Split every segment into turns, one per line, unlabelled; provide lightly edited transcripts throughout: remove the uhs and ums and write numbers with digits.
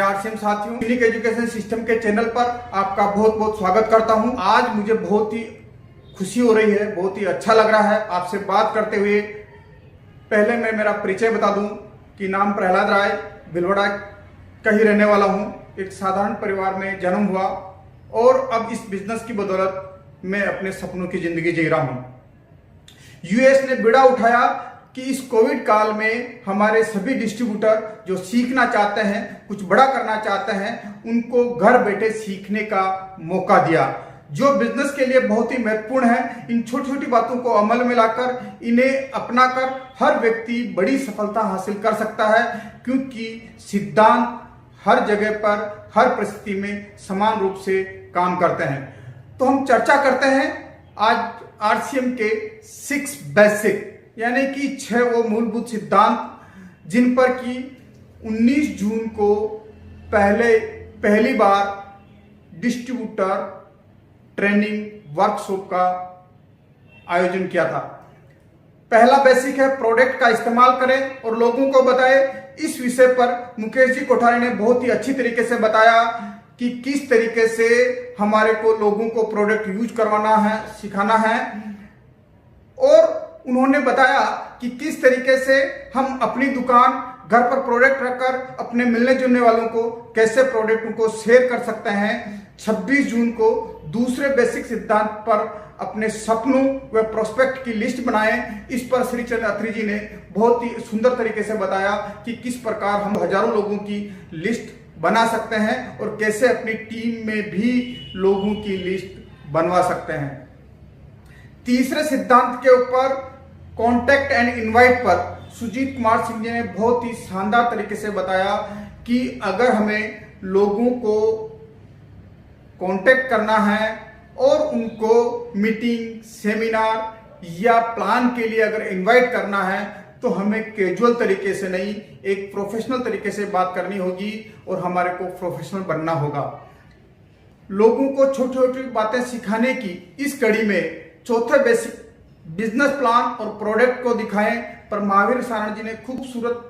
RCM साथियों, unique education system के channel पर आपका बहुत बहुत स्वागत करता हूं। आज मुझे बहुत ही खुशी हो रही है, बहुत ही अच्छा लग रहा है आपसे बात करते हुए। पहले मैं मेरा परिचय बता दूं कि नाम प्रहलाद राय, भिलवाड़ा का ही रहने वाला हूं। एक साधारण परिवार में जन्म हुआ और अब इस बिजनेस की बदौलत मैं अपने सपनों की जिंदगी जी रहा हूं। यूएस ने बीड़ा उठाया कि इस कोविड काल में हमारे सभी डिस्ट्रीब्यूटर जो सीखना चाहते हैं, कुछ बड़ा करना चाहते हैं, उनको घर बैठे सीखने का मौका दिया, जो बिजनेस के लिए बहुत ही महत्वपूर्ण है। इन छोटी छोटी बातों को अमल में लाकर, इन्हें अपनाकर हर व्यक्ति बड़ी सफलता हासिल कर सकता है, क्योंकि सिद्धांत हर जगह पर, हर परिस्थिति में समान रूप से काम करते हैं। तो हम चर्चा करते हैं आज आरसीएम के 6 बेसिक, यानी कि 6 वो मूलभूत सिद्धांत जिन पर कि 19 जून को पहली बार डिस्ट्रीब्यूटर ट्रेनिंग वर्कशॉप का आयोजन किया था। पहला बेसिक है प्रोडक्ट का इस्तेमाल करें और लोगों को बताएं। इस विषय पर मुकेश जी कोठारी ने बहुत ही अच्छी तरीके से बताया कि किस तरीके से हमारे को लोगों को प्रोडक्ट यूज करवाना है, सिखाना है, और उन्होंने बताया कि किस तरीके से हम अपनी दुकान घर पर प्रोडक्ट रखकर अपने मिलने जुलने वालों को कैसे प्रोडक्ट को शेयर कर सकते हैं। 26 जून को दूसरे बेसिक सिद्धांत पर अपने सपनों व प्रोस्पेक्ट की लिस्ट बनाएं। इस पर श्री चंद्र अत्री जी ने बहुत ही सुंदर तरीके से बताया कि किस प्रकार हम हजारों लोगों की लिस्ट बना सकते हैं और कैसे अपनी टीम में भी लोगों की लिस्ट बनवा सकते हैं। तीसरे सिद्धांत के ऊपर कॉन्टेक्ट एंड इनवाइट पर सुजीत कुमार सिंह जी ने बहुत ही शानदार तरीके से बताया कि अगर हमें लोगों को कांटेक्ट करना है और उनको मीटिंग, सेमिनार या प्लान के लिए अगर इनवाइट करना है, तो हमें कैजुअल तरीके से नहीं, एक प्रोफेशनल तरीके से बात करनी होगी और हमारे को प्रोफेशनल बनना होगा। लोगों को छोटी छोटी बातें सिखाने की इस कड़ी में चौथे बेसिक बिजनेस प्लान और प्रोडक्ट को दिखाएं पर महावीर सारण जी ने खूबसूरत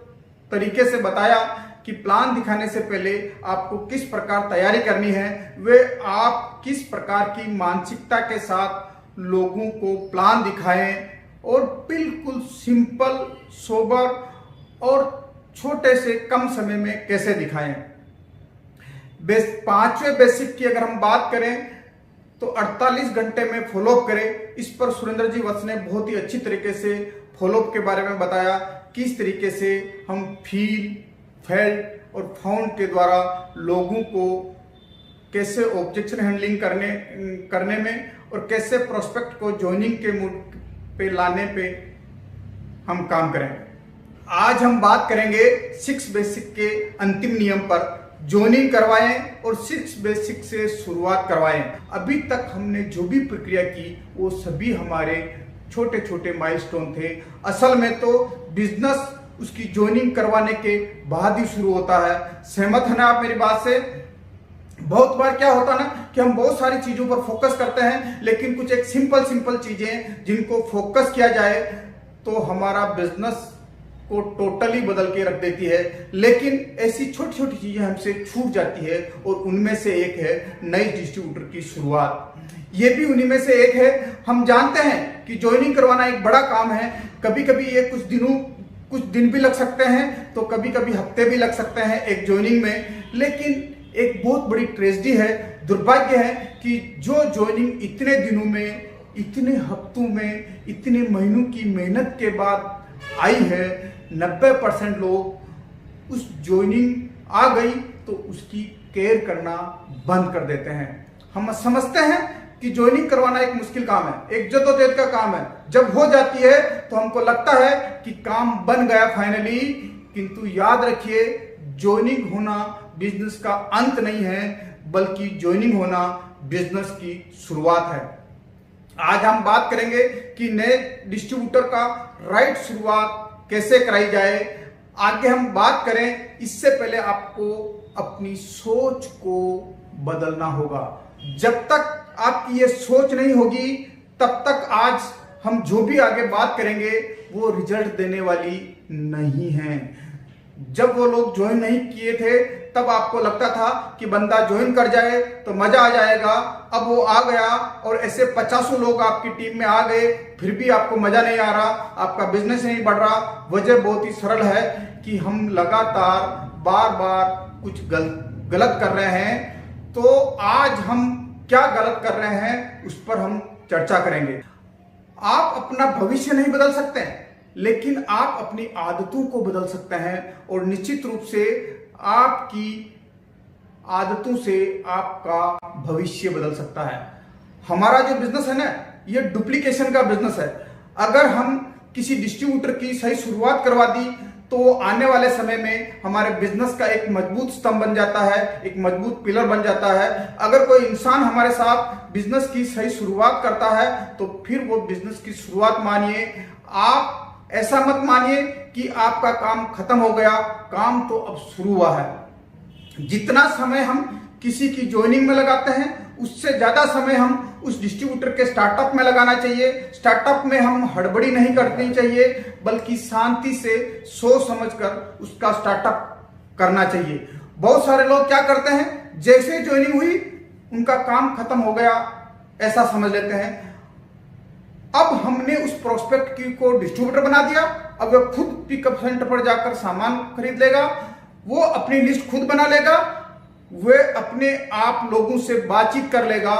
तरीके से बताया कि प्लान दिखाने से पहले आपको किस प्रकार तैयारी करनी है, वे आप किस प्रकार की मानसिकता के साथ लोगों को प्लान दिखाएं और बिल्कुल सिंपल, सोबर और छोटे से कम समय में कैसे दिखाएं। पांचवें बेसिक की अगर हम बात करें तो 48 घंटे में फॉलोअप करें। इस पर सुरेंद्र जी वत्स ने बहुत ही अच्छी तरीके से फॉलोअप के बारे में बताया, किस तरीके से हम फील, फेल्ट और फाउंड के द्वारा लोगों को कैसे ऑब्जेक्शन हैंडलिंग करने में और कैसे प्रोस्पेक्ट को ज्वाइनिंग के मूड पे लाने पे हम काम करें। आज हम बात करेंगे 6 बेसिक के अंतिम नियम पर। ज्वाइनिंग करवाएं और 6 बेसिक से शुरुआत करवाएं। अभी तक हमने जो भी प्रक्रिया की वो सभी हमारे छोटे छोटे माइलस्टोन थे। असल में तो बिजनेस उसकी ज्वाइनिंग करवाने के बाद ही शुरू होता है। सहमत है ना आप मेरी बात से? बहुत बार क्या होता है ना कि हम बहुत सारी चीजों पर फोकस करते हैं, लेकिन कुछ एक सिंपल चीजें जिनको फोकस किया जाए तो हमारा बिजनेस को टोटली बदल के रख देती है। लेकिन ऐसी छोटी छोटी चीजें हमसे छूट जाती है और उनमें से एक है नई डिस्ट्रीब्यूटर की शुरुआत। ये भी उन्हीं में से एक है। हम जानते हैं कि ज्वाइनिंग करवाना एक बड़ा काम है। कभी कभी ये कुछ दिन भी लग सकते हैं, तो कभी कभी हफ्ते भी लग सकते हैं एक ज्वाइनिंग में। लेकिन एक बहुत बड़ी ट्रेजेडी है, दुर्भाग्य है कि जो ज्वाइनिंग इतने दिनों में, इतने हफ्तों में, इतने महीनों की मेहनत के बाद आई है, 90% लोग उस ज्वाइनिंग आ गई तो उसकी केयर करना बंद कर देते हैं। हम समझते हैं कि ज्वाइनिंग करवाना एक मुश्किल काम है, एक जद्दोजहद का काम है। जब हो जाती है तो हमको लगता है कि काम बन गया फाइनली, किंतु याद रखिए ज्वाइनिंग होना बिजनेस का अंत नहीं है, बल्कि ज्वाइनिंग होना बिजनेस की शुरुआत है। आज हम बात करेंगे कि नए डिस्ट्रीब्यूटर का राइट शुरुआत कैसे कराई जाए। आगे हम बात करें, इससे पहले आपको अपनी सोच को बदलना होगा। जब तक आपकी ये सोच नहीं होगी, तब तक आज हम जो भी आगे बात करेंगे वो रिजल्ट देने वाली नहीं है। जब वो लोग ज्वाइन नहीं किए थे तब आपको लगता था कि बंदा ज्वाइन कर जाए तो मजा आ जाएगा। अब वो आ गया और ऐसे 50 लोग आपकी टीम में आ गए, फिर भी आपको मजा नहीं आ रहा, आपका बिजनेस नहीं बढ़ रहा। वजह बहुत ही सरल है कि हम लगातार बार बार कुछ गलत कर रहे हैं। तो आज हम क्या गलत कर रहे हैं उस पर हम चर्चा करेंगे। आप अपना भविष्य नहीं बदल सकते, लेकिन आप अपनी आदतों को बदल सकते हैं और निश्चित रूप से आपकी आदतों से आपका भविष्य बदल सकता है। हमारा जो बिजनेस है ना, ये डुप्लीकेशन का बिजनेस है। अगर हम किसी डिस्ट्रीब्यूटर की सही शुरुआत करवा दी तो आने वाले समय में हमारे बिजनेस का एक मजबूत स्तंभ बन जाता है, एक मजबूत पिलर बन जाता है। अगर कोई इंसान हमारे साथ बिजनेस की सही शुरुआत करता है तो फिर वो बिजनेस की शुरुआत मानिए। आप ऐसा मत मानिए कि आपका काम खत्म हो गया, काम तो अब शुरू हुआ है। जितना समय हम किसी की ज्वाइनिंग में लगाते हैं उससे ज्यादा समय हम उस डिस्ट्रीब्यूटर के स्टार्टअप में लगाना चाहिए। स्टार्टअप में हम हड़बड़ी नहीं करनी चाहिए, बल्कि शांति से सोच समझकर उसका स्टार्टअप करना चाहिए। बहुत सारे लोग क्या करते हैं, जैसे ज्वाइनिंग हुई उनका काम खत्म हो गया ऐसा समझ लेते हैं। अब हमने उस प्रोस्पेक्ट को डिस्ट्रीब्यूटर बना दिया, अब वह खुद पिकअप सेंटर पर जाकर सामान खरीद लेगा, वो अपनी लिस्ट खुद बना लेगा, वह अपने आप लोगों से बातचीत कर लेगा।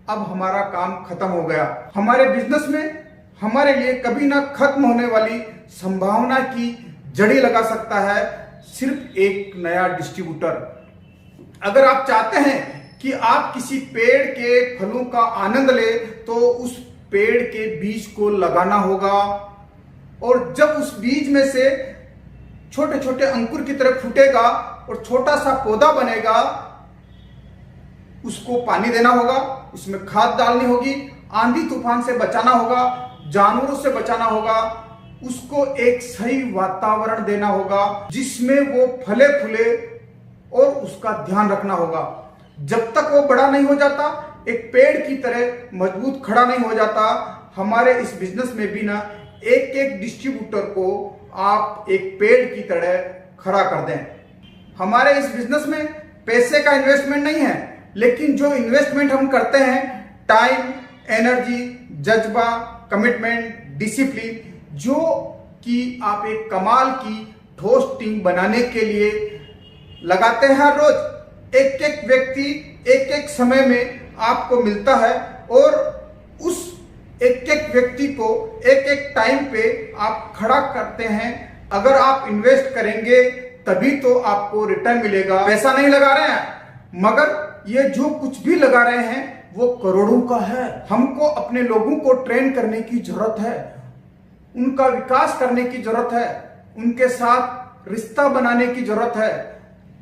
अब हमारा काम खत्म हो गया। हमारे बिजनेस में हमारे लिए कभी ना खत्म होने वाली संभावना की जड़ी लगा सकता है सिर्फ एक नया डिस्ट्रीब्यूटर। अगर आप चाहते हैं कि आप किसी पेड़ के फलों का आनंद ले तो उस पेड़ के बीज को लगाना होगा, और जब उस बीज में से छोटे छोटे अंकुर की तरह फूटेगा और छोटा सा पौधा बनेगा, उसको पानी देना होगा, उसमें खाद डालनी होगी, आंधी तूफान से बचाना होगा, जानवरों से बचाना होगा, उसको एक सही वातावरण देना होगा जिसमें वो फले फूले और उसका ध्यान रखना होगा। जब तक वो बड़ा नहीं हो जाता, एक पेड़ की तरह मजबूत खड़ा नहीं हो जाता, हमारे इस बिजनेस में भी ना एक एक डिस्ट्रीब्यूटर को आप एक पेड़ की तरह खड़ा कर दें। हमारे इस बिजनेस में पैसे का इन्वेस्टमेंट नहीं है, लेकिन जो इन्वेस्टमेंट हम करते हैं टाइम, एनर्जी, जज्बा, कमिटमेंट, डिसिप्लिन, जो कि आप एक कमाल की ठोस टीम बनाने के लिए लगाते हैं। हर रोज एक एक व्यक्ति एक एक समय में आपको मिलता है और उस एक एक व्यक्ति को एक एक टाइम पे आप खड़ा करते हैं। अगर आप इन्वेस्ट करेंगे तभी तो आपको रिटर्न मिलेगा। पैसा नहीं लगा रहे हैं, मगर ये जो कुछ भी लगा रहे हैं वो करोड़ों का है। हमको अपने लोगों को ट्रेन करने की जरूरत है, उनका विकास करने की जरूरत है, उनके साथ रिश्ता बनाने की जरूरत है।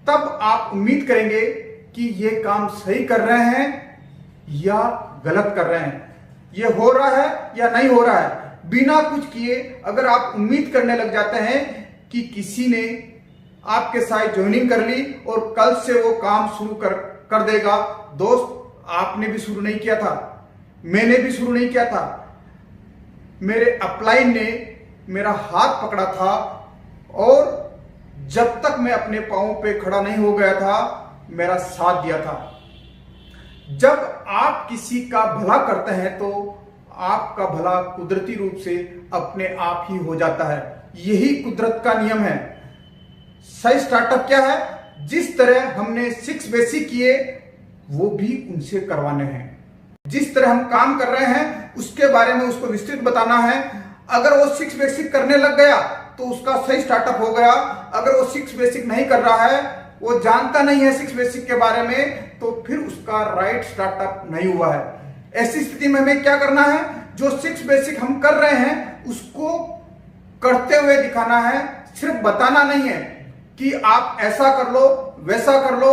तब आप उम्मीद करेंगे कि ये काम सही कर रहे हैं या गलत कर रहे हैं, ये हो रहा है या नहीं हो रहा है। बिना कुछ किए अगर आप उम्मीद करने लग जाते हैं कि किसी ने आपके साथ ज्वाइनिंग कर ली और कल से वो काम शुरू कर देगा, दोस्त आपने भी शुरू नहीं किया था, मैंने भी शुरू नहीं किया था, मेरे अपलाइन ने मेरा हाथ पकड़ा था और जब तक मैं अपने पांवों पे खड़ा नहीं हो गया था मेरा साथ दिया था। जब आप किसी का भला करते हैं तो आपका भला कुदरती रूप से अपने आप ही हो जाता है। यही कुदरत का नियम है। सही स्टार्टअप क्या है? जिस तरह हमने 6 बेसिक किए वो भी उनसे करवाने हैं। जिस तरह हम काम कर रहे हैं उसके बारे में उसको विस्तृत बताना है। अगर वो 6 बेसिक करने लग गया तो उसका सही स्टार्टअप हो गया। अगर वो 6 बेसिक नहीं कर रहा है, वो जानता नहीं है 6 बेसिक के बारे में, तो फिर उसका राइट स्टार्टअप नहीं हुआ है। ऐसी स्थिति में हमें क्या करना है? जो 6 बेसिक हम कर रहे हैं उसको करते हुए दिखाना है, सिर्फ बताना नहीं है कि आप ऐसा कर लो वैसा कर लो।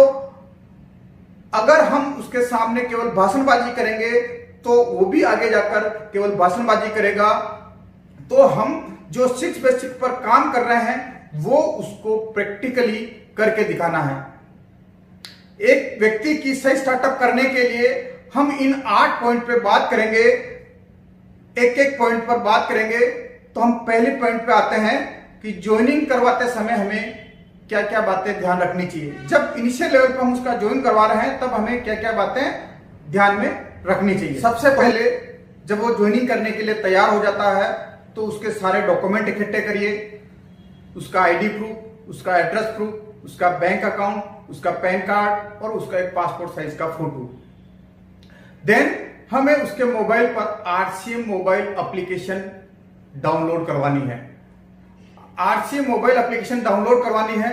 अगर हम उसके सामने केवल भाषणबाजी करेंगे तो वो भी आगे जाकर केवल भाषणबाजी करेगा। तो हम जो 6 बेसिक पर काम कर रहे हैं वो उसको प्रैक्टिकली करके दिखाना है। एक व्यक्ति की सही स्टार्टअप करने के लिए हम इन 8 पॉइंट पे बात करेंगे, एक एक पॉइंट पर बात करेंगे। तो हम पहले पॉइंट पे आते हैं कि ज्वाइनिंग करवाते समय हमें क्या क्या बातें ध्यान रखनी चाहिए। जब इनिशियल लेवल पर हम उसका ज्वाइन करवा रहे हैं तब हमें क्या क्या बातें ध्यान में रखनी चाहिए। सबसे पहले जब वो ज्वाइनिंग करने के लिए तैयार हो जाता है तो उसके सारे डॉक्यूमेंट इकट्ठे करिए, उसका आईडी प्रूफ, उसका एड्रेस प्रूफ, उसका बैंक अकाउंट, उसका पैन कार्ड और उसका एक पासपोर्ट साइज का फोटो। देन हमें उसके मोबाइल पर आरसीएम मोबाइल एप्लीकेशन डाउनलोड करवानी है। आरसीएम मोबाइल एप्लीकेशन डाउनलोड करवानी है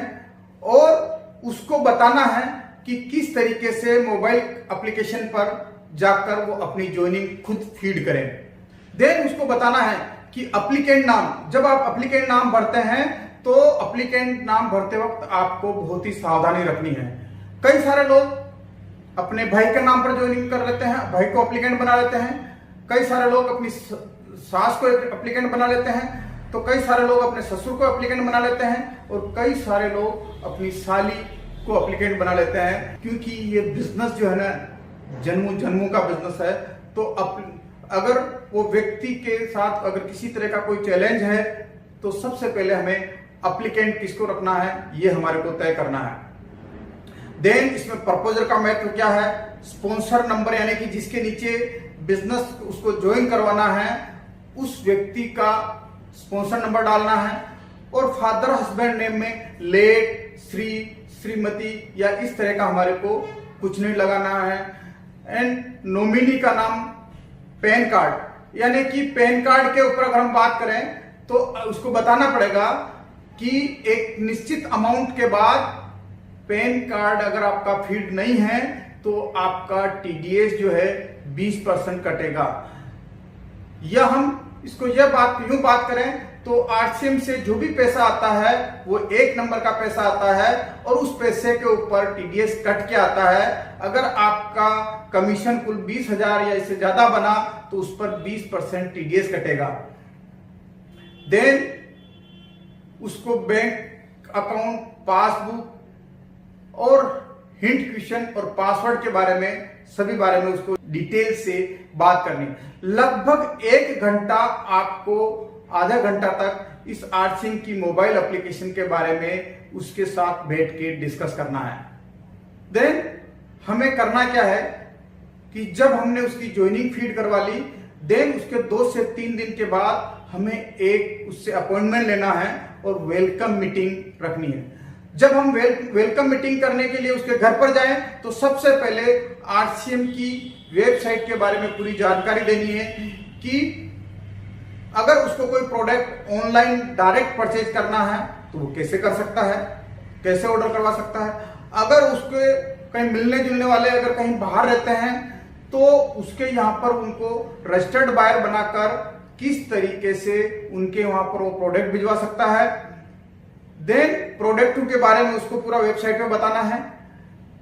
और उसको बताना है कि किस तरीके से मोबाइल एप्लीकेशन पर जाकर वो अपनी ज्वाइनिंग खुद फीड करें। देन उसको बताना है कि एप्लीकेंट नाम, जब आप एप्लीकेंट नाम भरते हैं तो एप्लीकेंट नाम भरते वक्त आपको बहुत ही सावधानी रखनी है। कई सारे लोग अपने भाई के नाम पर ज्वाइनिंग कर लेते हैं, भाई को एप्लीकेंट बना लेते हैं। कई सारे लोग अपनी सास को एप्लीकेंट बना लेते हैं, तो कई सारे लोग अपने ससुर को एप्लीकेंट बना लेते हैं और कई सारे लोग अपनी साली को एप्लीकेंट बना लेते हैं। क्योंकि ये बिजनेस जो है ना, जन्मों जन्मों का बिजनेस है। तो अगर वो व्यक्ति के साथ अगर किसी तरह का कोई चैलेंज है तो सबसे पहले हमें एप्लीकेंट किसको रखना है ये हमारे को तय करना है। देन इसमें प्रपोजर का महत्व क्या है, स्पॉन्सर नंबर यानी कि जिसके नीचे बिजनेस उसको ज्वाइन करवाना है उस व्यक्ति का स्पॉन्सर नंबर डालना है और फादर हस्बैंड नेम में लेट, श्री, श्रीमती या इस तरह का हमारे को कुछ नहीं लगाना है। एंड नॉमिनी का नाम पैन कार्ड, यानी कि पैन कार्ड के ऊपर अगर हम बात करें तो उसको बताना पड़ेगा कि एक निश्चित अमाउंट के बाद पैन कार्ड अगर आपका फीड नहीं है तो आपका टीडीएस जो है 20% कटेगा। या हम इसको यूं बात करें तो आरसीएम से जो भी पैसा आता है वो 1 नंबर का पैसा आता है और उस पैसे के ऊपर टीडीएस कट के आता है। अगर आपका कमीशन कुल 20,000 या इससे ज्यादा बना तो उस पर 20% टीडीएस कटेगा। देन उसको बैंक अकाउंट, पासबुक और हिंट क्वेश्चन और पासवर्ड के बारे में सभी बारे में उसको डिटेल से बात करनी। लगभग 1 घंटा आपको आधा घंटा तक इस आरसीएम की मोबाइल एप्लीकेशन के बारे में उसके साथ बैठ के डिस्कस करना है। देन हमें करना क्या है कि जब हमने उसकी ज्वाइनिंग फीड करवा ली, देन उसके 2 से 3 दिन के बाद हमें एक उससे अपॉइंटमेंट लेना है और वेलकम मीटिंग रखनी है। जब हम वेलकम मीटिंग करने के लिए उसके घर पर जाएं तो सबसे पहले आरसीएम की वेबसाइट के बारे में पूरी जानकारी देनी है कि अगर उसको कोई प्रोडक्ट ऑनलाइन डायरेक्ट परचेज करना है तो वो कैसे कर सकता है, कैसे ऑर्डर करवा सकता है। अगर उसके कहीं मिलने जुलने वाले अगर कहीं बाहर रहते हैं तो उसके यहाँ पर उनको रजिस्टर्ड बायर बनाकर किस तरीके से उनके वहां पर वो प्रोडक्ट भिजवा सकता है। देन प्रोडक्ट के बारे में उसको पूरा वेबसाइट में बताना है।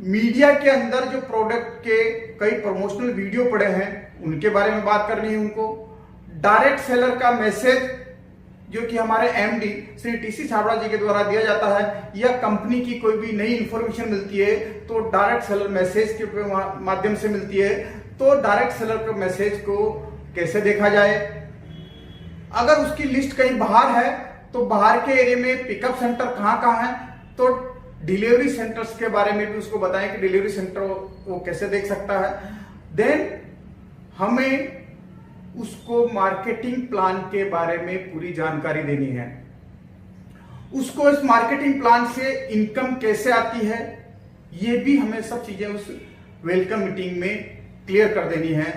मीडिया के अंदर जो प्रोडक्ट के कई प्रमोशनल वीडियो पड़े हैं उनके बारे में बात करनी है उनको। डायरेक्ट सेलर का मैसेज जो कि हमारे एमडी श्री टीसी छाबड़ा जी के द्वारा दिया जाता है या कंपनी की कोई भी नई इंफॉर्मेशन मिलती है तो डायरेक्ट सेलर मैसेज के माध्यम से मिलती है। तो डायरेक्ट सेलर के मैसेज को कैसे देखा जाए। अगर उसकी लिस्ट कहीं बाहर है तो बाहर के एरिया में पिकअप सेंटर कहाँ है तो डिलीवरी सेंटर्स के बारे में भी उसको बताएं कि डिलीवरी सेंटर वो कैसे देख सकता है। देन हमें उसको मार्केटिंग प्लान के बारे में पूरी जानकारी देनी है। उसको इस मार्केटिंग प्लान से इनकम कैसे आती है ये भी हमें सब चीजें उस वेलकम मीटिंग में क्लियर कर देनी है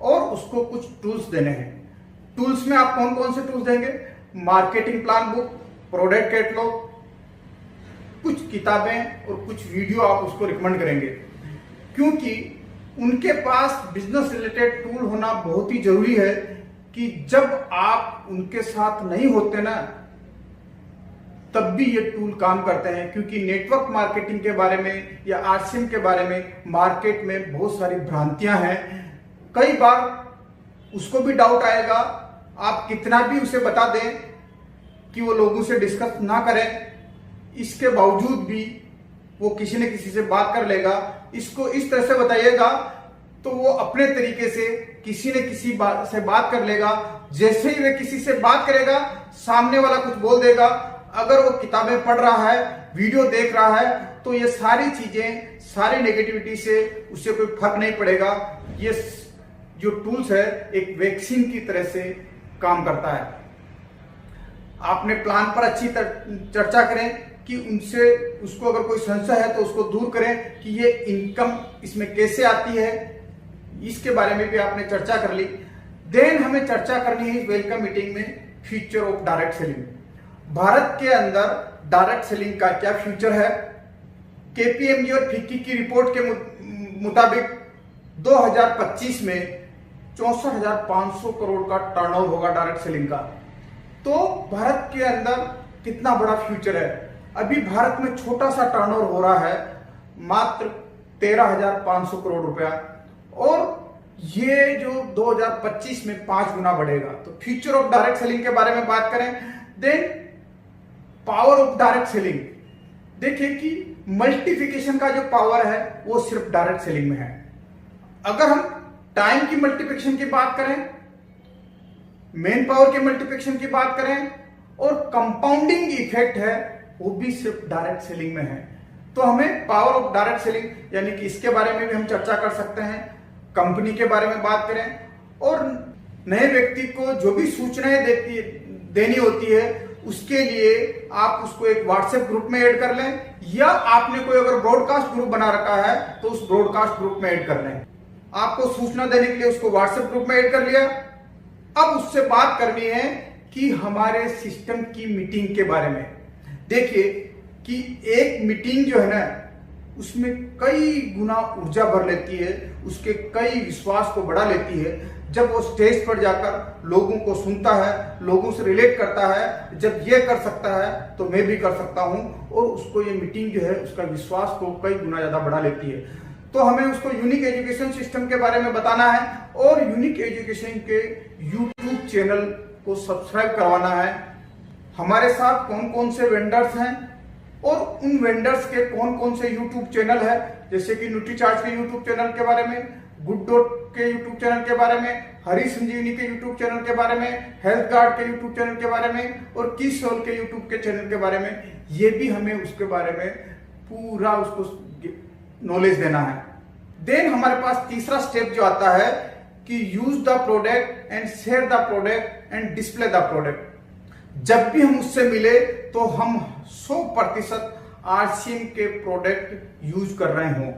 और उसको कुछ टूल्स देने हैं। टूल्स में आप कौन कौन से टूल्स देंगे, marketing plan book, product catalogue, कुछ किताबें और कुछ वीडियो आप उसको रिकमेंड करेंगे क्योंकि उनके पास बिजनेस रिलेटेड टूल होना बहुत ही जरूरी है कि जब आप उनके साथ नहीं होते ना तब भी ये टूल काम करते हैं। क्योंकि नेटवर्क मार्केटिंग के बारे में या आरसीएम के बारे में मार्केट में बहुत सारी भ्रांतियां हैं। कई बार उसको भी डाउट आएगा, आप कितना भी उसे बता दें कि वो लोगों से डिस्कस ना करें, इसके बावजूद भी वो किसी न किसी से बात कर लेगा। इसको इस तरह से बताइएगा तो वो अपने तरीके से किसी न किसी से बात कर लेगा। जैसे ही वे किसी से बात करेगा सामने वाला कुछ बोल देगा, अगर वो किताबें पढ़ रहा है, वीडियो देख रहा है, तो ये सारी चीजें, सारी नेगेटिविटी से उससे कोई फर्क नहीं पड़ेगा। ये जो टूल्स है एक वैक्सीन की तरह से काम करता है। आपने प्लान पर अच्छी चर्चा करें कि उसको अगर कोई संशय है तो उसको दूर करें कि ये इनकम इसमें कैसे आती है, इसके बारे में भी आपने चर्चा कर ली। देन हमें चर्चा करनी है वेलकम मीटिंग में future of direct selling. Bharat के अंदर डायरेक्ट सेलिंग का क्या फ्यूचर है। केपीएमजी और फिक्की की रिपोर्ट के मुताबिक 2025 में 64,500 करोड़ का टर्नओवर होगा डायरेक्ट सेलिंग का। तो भारत के अंदर कितना बड़ा फ्यूचर है। अभी भारत में छोटा सा टर्नओवर हो रहा है, मात्र 13,500 करोड़ रुपया, और ये जो 2025 में 5 गुना बढ़ेगा। तो फ्यूचर ऑफ डायरेक्ट सेलिंग के बारे में बात करें। Then power of direct selling, देखिए कि मल्टीप्लिकेशन का जो पावर है वो सिर्फ डायरेक्ट सेलिंग में है। अगर हम टाइम की मल्टीप्लिकेशन की बात करें, मेन पावर के मल्टीप्लिकेशन की बात करें, और कंपाउंडिंग इफेक्ट है वो भी सिर्फ डायरेक्ट सेलिंग में है। तो हमें पावर ऑफ डायरेक्ट सेलिंग यानी कि इसके बारे में भी हम चर्चा कर सकते हैं। कंपनी के बारे में बात करें, और नए व्यक्ति को जो भी सूचनाएं देनी होती है उसके लिए आप उसको एक व्हाट्सएप ग्रुप में ऐड कर लें, या आपने कोई अगर ब्रॉडकास्ट ग्रुप बना रखा है तो उस ब्रॉडकास्ट ग्रुप में ऐड कर लें। आपको सूचना देने के लिए उसको व्हाट्सएप ग्रुप में ऐड कर लिया। अब उससे बात करनी है कि हमारे सिस्टम की मीटिंग के बारे में। देखिए कि एक मीटिंग जो है ना, उसमें कई गुना ऊर्जा भर लेती है, उसके कई विश्वास को बढ़ा लेती है। जब वो स्टेज पर जाकर लोगों को सुनता है, लोगों से रिलेट करता है, जब ये कर सकता है तो मैं भी कर सकता हूं, और उसको ये मीटिंग जो है उसका विश्वास को कई गुना ज्यादा बढ़ा लेती है। तो हमें उसको यूनिक एजुकेशन सिस्टम के बारे में बताना है, और यूनिक एजुकेशन के यूट्यूब चैनल को सब्सक्राइब करवाना है। हमारे साथ कौन कौन से वेंडर्स हैं और उन वेंडर्स के कौन कौन से यूट्यूब चैनल है, जैसे कि न्यूट्रीचार्ज के यूट्यूब चैनल के बारे में, गुड डॉट के यूट्यूब चैनल के बारे में, हरी संजीवनी के यूट्यूब चैनल के बारे में, हेल्थ गार्ड के यूट्यूब चैनल के बारे में, और की सोल के यूट्यूब के चैनल के बारे में, ये भी हमें उसके बारे में पूरा उसको नॉलेज देना है। देन हमारे पास तीसरा स्टेप जो आता है कि use the product and share the product and display the product. जब भी हम उससे मिले तो हम 100% आरसीएम के प्रोडक्ट यूज कर रहे हों।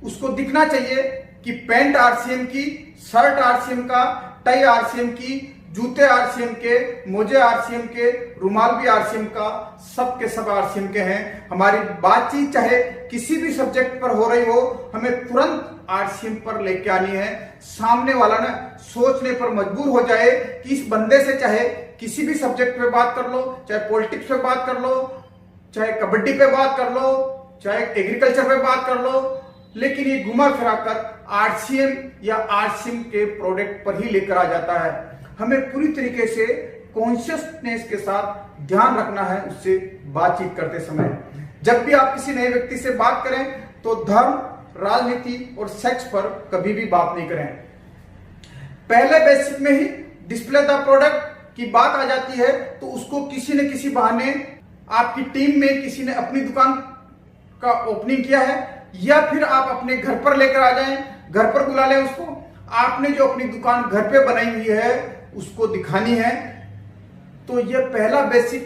उसको दिखना चाहिए कि पैंट आरसीएम की, शर्ट आरसीएम का, टाई आरसीएम की, जूते आरसीएम के, मोजे आरसीएम के, रुमाल भी आरसीएम का, सब के सब आरसीएम के हैं। हमारी बातचीत चाहे किसी भी सब्जेक्ट पर हो रही हो, हमें तुरंत आरसीएम पर लेके आनी है। सामने वाला ना सोचने पर मजबूर हो जाए कि इस बंदे से चाहे किसी भी सब्जेक्ट पे बात कर लो, चाहे पॉलिटिक्स पे बात कर लो, चाहे कबड्डी पे बात कर लो, चाहे एग्रीकल्चर पे बात कर लो, लेकिन ये घुमा फिरा कर आरसीएम या आरसीएम के प्रोडक्ट पर ही लेकर आ जाता है। हमें पूरी तरीके से कॉन्शियसनेस के साथ ध्यान रखना है उससे बातचीत करते समय। जब भी आप किसी नए व्यक्ति से बात करें तो धर्म, राजनीति और सेक्स पर कभी भी बात नहीं करें। पहले बेसिक में ही डिस्प्ले द प्रोडक्ट की बात आ जाती है तो उसको किसी न किसी बहाने, आपकी टीम में किसी ने अपनी दुकान का ओपनिंग किया है, या फिर आप अपने घर पर लेकर आ जाएं, घर पर बुला लें उसको। आपने जो अपनी दुकान घर पे बनाई हुई है उसको दिखानी है। तो ये पहला बेसिक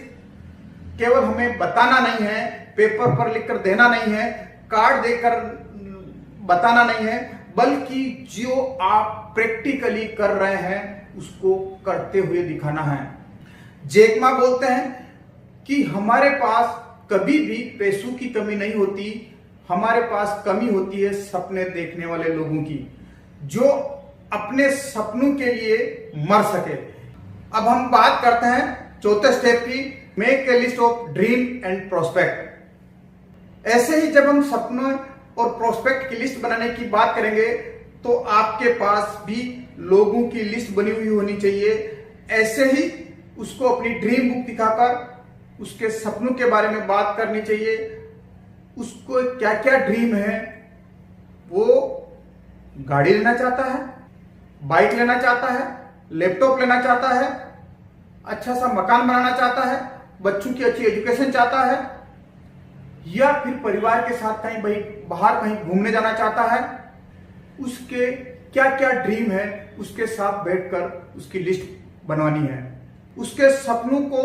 केवल हमें बताना नहीं है, पेपर पर लिखकर देना नहीं है, कार्ड देकर बताना नहीं है, बल्कि जो आप प्रैक्टिकली कर रहे हैं उसको करते हुए दिखाना है। जैक मा बोलते हैं कि हमारे पास कभी भी पैसों की कमी नहीं होती, हमारे पास कमी होती है सपने देखने वाले लोगों की, जो अपने सपनों के लिए मर सके। अब हम बात करते हैं चौथे स्टेप की, make a list of dream and prospect. ऐसे ही जब हम सपनों और प्रोस्पेक्ट की लिस्ट बनाने की बात करेंगे तो आपके पास भी लोगों की लिस्ट बनी हुई होनी चाहिए। ऐसे ही उसको अपनी ड्रीम बुक दिखाकर उसके सपनों के बारे में बात करनी चाहिए। उसको क्या क्या ड्रीम है, वो गाड़ी लेना चाहता है, बाइक लेना चाहता है, लैपटॉप लेना चाहता है, अच्छा सा मकान बनाना चाहता है, बच्चों की अच्छी एजुकेशन चाहता है, या फिर परिवार के साथ कहीं बाहर कहीं घूमने जाना चाहता है, उसके क्या क्या ड्रीम है उसके साथ बैठकर उसकी लिस्ट बनवानी है। उसके सपनों को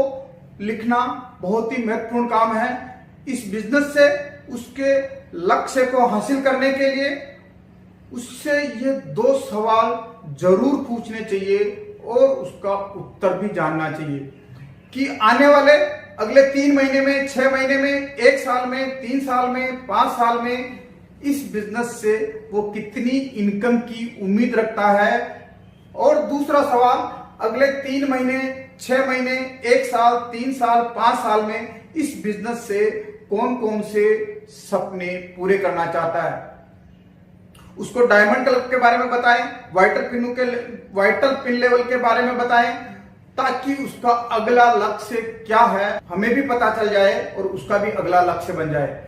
लिखना बहुत ही महत्वपूर्ण काम है। इस बिजनेस से उसके लक्ष्य को हासिल करने के लिए उससे ये 2 सवाल जरूर पूछने चाहिए और उसका उत्तर भी जानना चाहिए कि आने वाले अगले 3 महीने में, 6 महीने में, 1 साल में, 3 साल में, 5 साल में इस बिजनेस से वो कितनी इनकम की उम्मीद रखता है। और दूसरा सवाल, अगले 3 महीने, 6 महीने, 1 साल, 3 साल, 5 साल में इस बिजनेस से कौन कौन से सपने पूरे करना चाहता है। उसको डायमंड क्लब के बारे में बताएं, वाइटल पिन लेवल के बारे में बताएं, ताकि उसका अगला लक्ष्य क्या है हमें भी पता चल जाए और उसका भी अगला लक्ष्य बन जाए।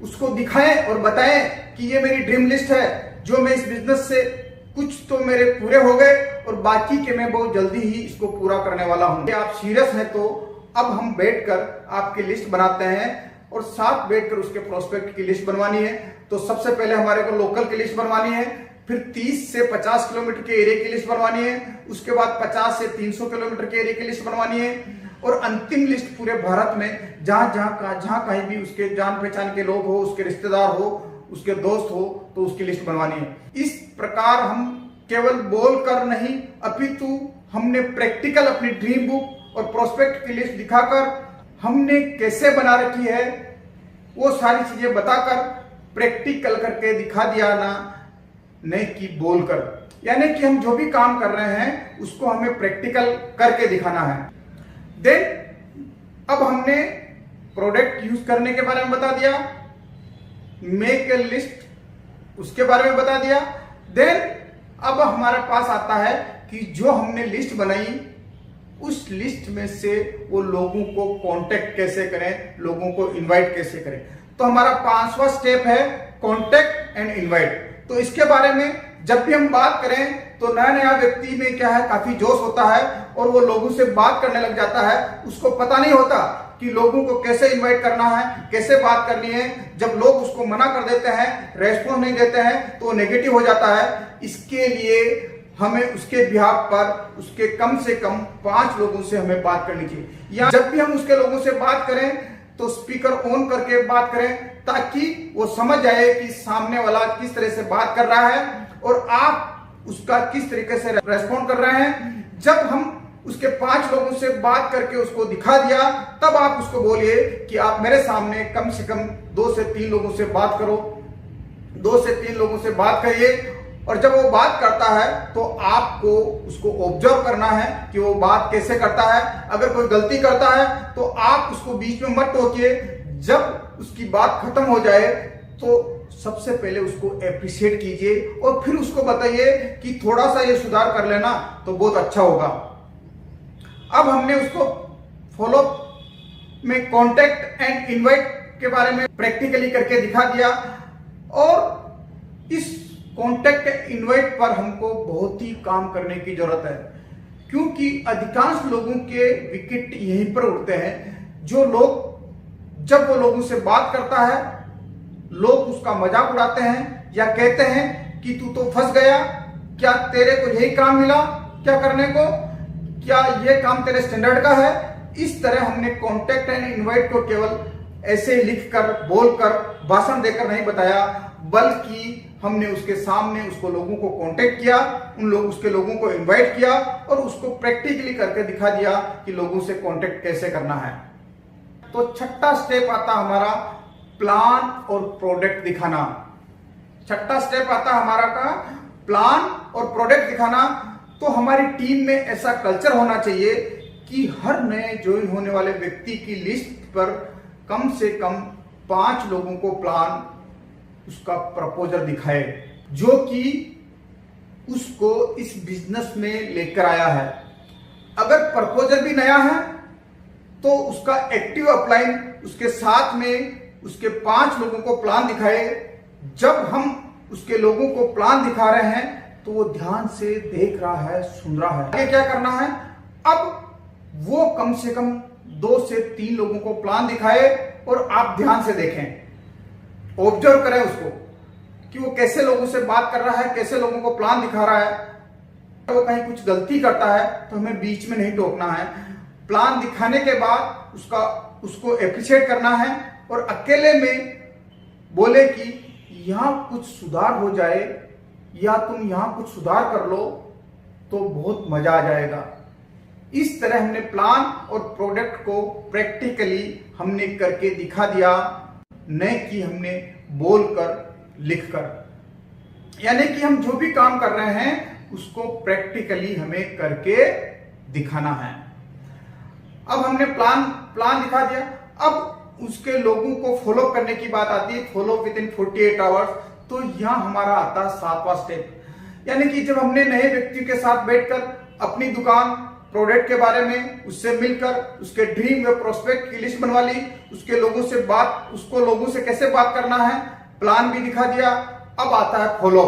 उसको दिखाएं और बताएं कि ये मेरी ड्रीम लिस्ट है, जो मैं इस बिजनेस से कुछ तो मेरे पूरे हो गए और बाकी के मैं बहुत जल्दी ही इसको पूरा करने वाला हूं। आप सीरियस हैं तो अब हम बैठकर आपकी लिस्ट बनाते हैं और साथ बैठकर उसके प्रोस्पेक्ट की लिस्ट बनवानी है। तो सबसे पहले हमारे को लोकल की लिस्ट बनवानी है, फिर 30 से 50 किलोमीटर के एरिया की लिस्ट बनवानी है, उसके बाद 50 से 300 किलोमीटर के एरिया की लिस्ट बनवानी है, और अंतिम लिस्ट पूरे भारत में जहां कहीं भी उसके जान पहचान के लोग हो, उसके रिश्तेदार हो, उसके दोस्त हो, तो उसकी लिस्ट बनवानी है। इस प्रकार हम केवल बोल कर नहीं, अपितु हमने प्रैक्टिकल अपनी ड्रीम बुक और प्रोस्पेक्ट की लिस्ट दिखाकर हमने कैसे बना रखी है वो सारी चीजें बताकर प्रैक्टिकल करके दिखा दिया ना, नहीं कि बोलकर। यानी कि हम जो भी काम कर रहे हैं उसको हमें प्रैक्टिकल करके दिखाना है। देन अब हमने प्रोडक्ट यूज करने के बारे में बता दिया, मेक ए लिस्ट उसके बारे में बता दिया। देन अब हमारे पास आता है कि जो हमने लिस्ट बनाई उस लिस्ट में से वो लोगों को कांटेक्ट कैसे करें, लोगों को इनवाइट कैसे करें। तो हमारा 5वां स्टेप है कांटेक्ट एंड इनवाइट। तो इसके बारे में जब भी हम बात करें तो नया नया व्यक्ति में क्या है, काफी जोश होता है और वो लोगों से बात करने लग जाता है। उसको पता नहीं होता कि लोगों को कैसे इनवाइट करना है, कैसे बात करनी है। जब लोग उसको मना कर देते हैं, रेस्पॉन्स नहीं देते हैं, तो वो नेगेटिव हो जाता है। इसके लिए हमें उसके बिहाफ पर उसके कम से कम 5 लोगों से हमें बात करनी चाहिए। या जब भी हम उसके लोगों से बात करें तो स्पीकर ऑन करके बात करें, ताकि वो समझ जाए कि सामने वाला किस तरह से बात कर रहा है और आप उसका किस तरीके से रेस्पॉन्ड कर रहे हैं। जब हम उसके 5 लोगों से बात करके उसको दिखा दिया, तब आप उसको बोलिए कि आप मेरे सामने कम से कम 2 से 3 लोगों से बात करो, 2 से 3 लोगों से बात करिए। और जब वो बात करता है तो आपको उसको ऑब्जर्व करना है कि वो बात कैसे करता है। अगर कोई गलती करता है तो आप उसको बीच में मत टोकिए। जब उसकी बात खत्म हो जाए तो सबसे पहले उसको एप्रिशिएट कीजिए और फिर उसको बताइए कि थोड़ा सा ये सुधार कर लेना तो बहुत अच्छा होगा। अब हमने उसको फॉलो में कांटेक्ट एंड इनवाइट के बारे में प्रैक्टिकली करके दिखा दिया। और इस कांटेक्ट इनवाइट पर हमको बहुत ही काम करने की जरूरत है, क्योंकि अधिकांश लोगों के विकेट यहीं पर उड़ते हैं। जो लोग जब वो लोगों से बात करता है, लोग उसका मजाक उड़ाते हैं या कहते हैं कि तू तो फंस गया, क्या तेरे को यही काम मिला क्या करने को, क्या ये काम तेरे स्टैंडर्ड का है। इस तरह हमने कांटेक्ट एंड इनवाइट को केवल ऐसे लिखकर, बोलकर, भाषण देकर नहीं बताया, बल्कि हमने उसके सामने उसको लोगों को कांटेक्ट किया, उसके लोगों को इनवाइट किया और उसको प्रैक्टिकली करके दिखा दिया कि लोगों से कांटेक्ट कैसे करना है। तो 6वां स्टेप आता हमारा प्लान और प्रोडक्ट दिखाना। 6वां स्टेप आता हमारा का प्लान और प्रोडक्ट दिखाना। तो हमारी टीम में ऐसा कल्चर होना चाहिए कि हर नए ज्वाइन होने वाले व्यक्ति की लिस्ट पर कम से कम 5 लोगों को प्लान, उसका प्रपोजल दिखाए, जो कि उसको इस बिजनेस में लेकर आया है। अगर प्रपोजल भी नया है तो उसका एक्टिव अपलाइन उसके साथ में उसके 5 लोगों को प्लान दिखाए। जब हम उसके लोगों को प्लान दिखा रहे हैं तो वो ध्यान से देख रहा है, सुन रहा है। आगे क्या करना है, अब वो कम से कम 2 से 3 लोगों को प्लान दिखाए और आप ध्यान से देखें, ऑब्जर्व करें उसको कि वो कैसे लोगों से बात कर रहा है, कैसे लोगों को प्लान दिखा रहा है। वो कहीं कुछ गलती करता है तो हमें बीच में नहीं टोकना है। प्लान दिखाने के बाद उसको एप्रिशिएट करना है और अकेले में बोले कि यहां कुछ सुधार हो जाए या तुम यहां कुछ सुधार कर लो तो बहुत मजा आ जाएगा। इस तरह हमने प्लान और प्रोडक्ट को प्रैक्टिकली हमने करके दिखा दिया, न कि हमने बोलकर लिखकर। यानी कि हम जो भी काम कर रहे हैं उसको प्रैक्टिकली हमें करके दिखाना है। अब हमने प्लान दिखा दिया, अब उसके लोगों को फॉलो करने की बात आती है, फॉलो विद इन 48 आवर्स। तो यहां हमारा आता है 7वां स्टेप, यानी कि जब हमने नए व्यक्ति के साथ बैठकर अपनी दुकान, प्रोडक्ट के बारे में उससे मिलकर उसके ड्रीम व प्रोस्पेक्ट की लिस्ट बनवा ली, उसको लोगों से कैसे बात करना है, प्लान भी दिखा दिया। अब आता है फॉलो।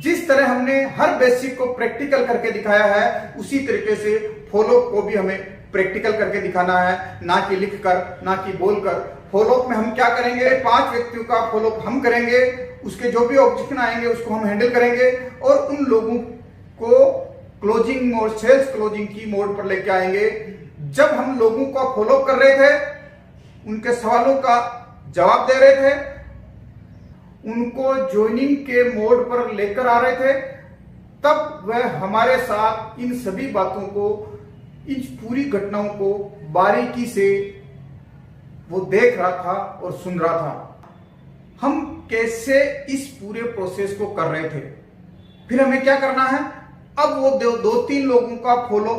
जिस तरह हमने हर बेसिक को प्रैक्टिकल करके दिखाया है, उसी तरीके से फॉलो को भी हमें प्रैक्टिकल करके दिखाना है, ना कि लिखकर, ना कि बोलकर। फॉलोअप में हम क्या करेंगे, 5 व्यक्तियों का फॉलोअप हम करेंगे, उसके जो भी ऑब्जेक्शन आएंगे उसको हम हैंडल करेंगे और उन लोगों को क्लोजिंग और सेल्स क्लोजिंग की मोड पर लेके आएंगे। जब हम लोगों का फॉलोअप कर रहे थे, उनके सवालों का जवाब दे रहे थे, उनको ज्वाइनिंग के मोड पर लेकर आ रहे थे, तब वह हमारे साथ इन सभी बातों को, इन पूरी घटनाओं को बारीकी से वो देख रहा था और सुन रहा था। हम कैसे इस पूरे प्रोसेस को कर रहे थे। फिर हमें क्या करना है, अब वो 2-3 लोगों का फॉलो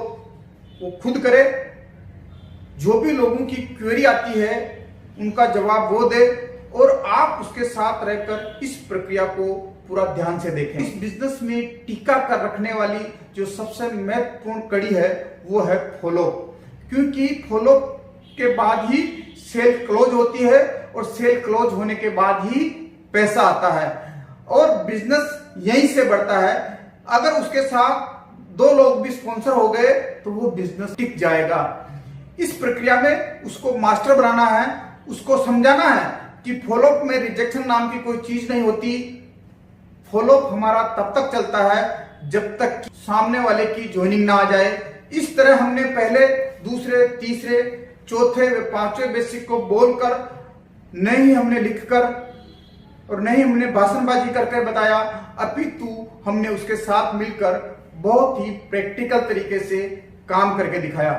वो खुद करे, जो भी लोगों की क्वेरी आती है उनका जवाब वो दे और आप उसके साथ रहकर इस प्रक्रिया को पूरा ध्यान से देखें। इस बिजनेस में टिका कर रखने वाली जो सबसे महत्वपूर्ण कड़ी है वो है फॉलो, क्योंकि फॉलो के बाद ही सेल क्लोज होती है और सेल क्लोज होने के बाद ही पैसा आता है और बिजनेस यहीं से बढ़ता है। अगर उसके साथ 2 लोग भी स्पॉन्सर हो गए तो वो बिजनेस टिक जाएगा। इस प्रक्रिया में उसको मास्टर बनाना है, उसको समझाना है कि फॉलोअप में रिजेक्शन नाम की कोई चीज नहीं होती। फॉलोअप हमारा तब तक चलता है जब तक सामने वाले की ज्वाइनिंग ना आ जाए। इस तरह हमने पहले, दूसरे, तीसरे, चौथे व 5वें बेसिक को बोलकर, नहीं हमने लिखकर और नहीं हमने भाषणबाजी करके बताया, अपितु हमने उसके साथ मिलकर बहुत ही प्रैक्टिकल तरीके से काम करके दिखाया।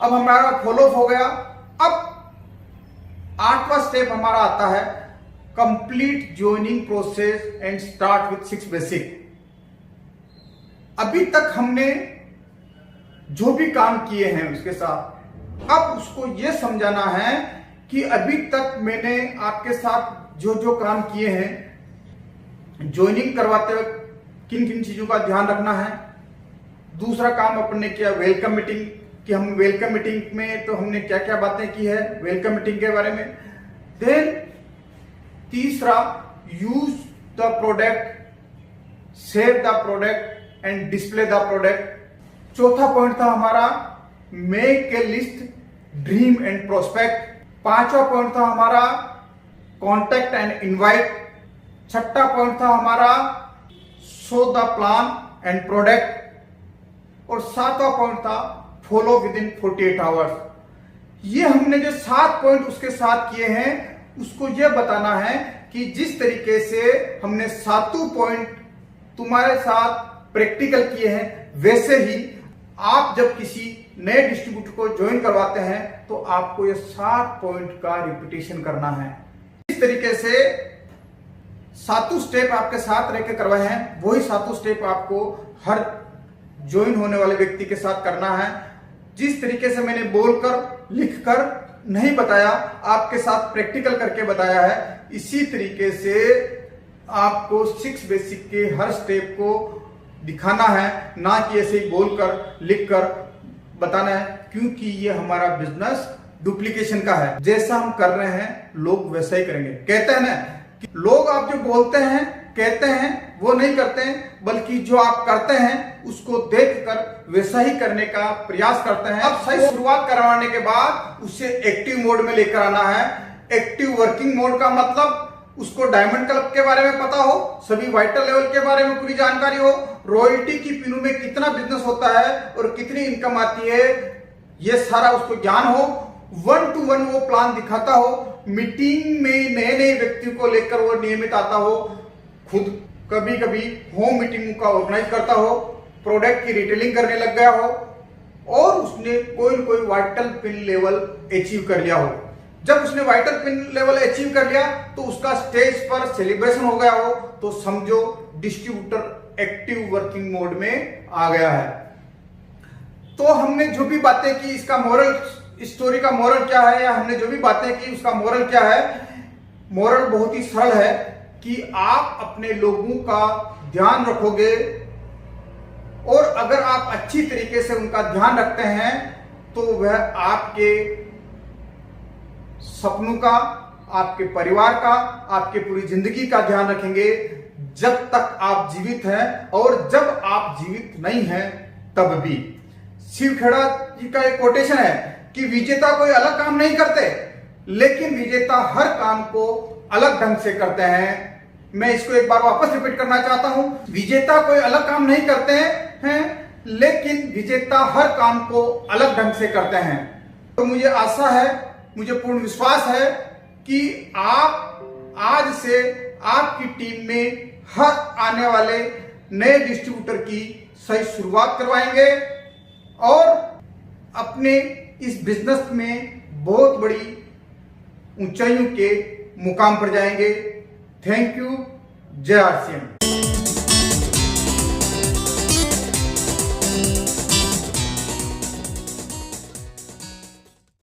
अब हमारा फॉलोअप हो गया। अब 8वां स्टेप हमारा आता है complete joining process and start with 6 basic. अभी तक हमने जो भी काम किए हैं उसके साथ, अब उसको यह समझाना है कि अभी तक मैंने आपके साथ जो जो काम किए हैं, ज्वाइनिंग करवाते वक्त किन किन चीजों का ध्यान रखना है। दूसरा काम अपन ने किया वेलकम मीटिंग, कि हम वेलकम मीटिंग में तो हमने क्या क्या बातें की है वेलकम मीटिंग के बारे में। देन तीसरा, use the product, save the product and display the product. चौथा पॉइंट था हमारा make a list, dream and prospect. 5वां पॉइंट था हमारा कॉन्टेक्ट एंड इनवाइट। 6ठा पॉइंट था हमारा show the plan and product. और 7वां पॉइंट था फॉलो विद इन 48 आवर्स। ये हमने जो 7 पॉइंट उसके साथ किए हैं, उसको यह बताना है कि जिस तरीके से हमने 7 पॉइंट तुम्हारे साथ प्रैक्टिकल किए हैं, वैसे ही आप जब किसी नए डिस्ट्रीब्यूटर को ज्वाइन करवाते हैं तो आपको ये 7 पॉइंट का रिपीटेशन करना है। इस तरीके से 7 स्टेप आपके साथ रहकर करवाए हैं, वही 7 स्टेप आपको हर ज्वाइन होने वाले व्यक्ति के साथ करना है। जिस तरीके से मैंने बोलकर, लिखकर नहीं बताया, आपके साथ प्रैक्टिकल करके बताया है, इसी तरीके से आपको 6 बेसिक के हर स्टेप को दिखाना है, ना कि ऐसे ही बोलकर, लिखकर बताना है, क्योंकि ये हमारा बिजनेस डुप्लीकेशन का है। जैसा हम कर रहे हैं लोग वैसा ही करेंगे। कहते हैं ना कि लोग आप जो बोलते हैं कहते हैं वो नहीं करते हैं, बल्कि जो आप करते हैं उसको देखकर वैसा ही करने का प्रयास करते हैं। अब सही शुरुआत करवाने के बाद उसे एक्टिव मोड में लेकर आना है। एक्टिव वर्किंग मोड का मतलब उसको डायमंड क्लब के बारे में पता हो, सभी वाइटल लेवल के बारे में पूरी जानकारी हो, रॉयल्टी की पिनों में कितना बिजनेस होता है और कितनी इनकम आती है, ये सारा उसको ज्ञान हो। 1 to 1 वो प्लान दिखाता हो, मीटिंग में नए नए व्यक्तियों को लेकर वो नियमित आता हो, खुद कभी कभी होम मीटिंग का ऑर्गेनाइज करता हो, प्रोडक्ट की रिटेलिंग करने लग गया हो और उसने कोई न कोई वाइटल पिन लेवल अचीव कर लिया हो। जब उसने वाइटल पिन लेवल अचीव कर लिया तो उसका स्टेज पर सेलिब्रेशन हो गया हो, तो समझो डिस्ट्रीब्यूटर एक्टिव वर्किंग मोड में आ गया है। तो हमने जो भी बातें की, इसका मोरल, स्टोरी का मोरल क्या है, या हमने जो भी बातें की उसका मोरल क्या है? मोरल बहुत ही सरल है कि आप अपने लोगों का ध्यान रखोगे और अगर आप अच्छी तरीके से उनका ध्यान रखते हैं तो वह आपके सपनों का, आपके परिवार का, आपके पूरी जिंदगी का ध्यान रखेंगे जब तक आप जीवित हैं, और जब आप जीवित नहीं हैं तब भी। शिव खेड़ा जी का एक कोटेशन है कि विजेता कोई अलग काम नहीं करते, लेकिन विजेता हर काम को अलग ढंग से करते हैं। मैं इसको एक बार वापस रिपीट करना चाहता हूं, विजेता कोई अलग काम नहीं करते हैं, लेकिन विजेता हर काम को अलग ढंग से करते हैं। तो मुझे आशा है, मुझे पूर्ण विश्वास है कि आप आज से आपकी टीम में हर आने वाले नए डिस्ट्रीब्यूटर की सही शुरुआत करवाएंगे और अपने इस बिजनेस में बहुत बड़ी ऊंचाइयों के मुकाम पर जाएंगे। Thank you. जय आरसीएम।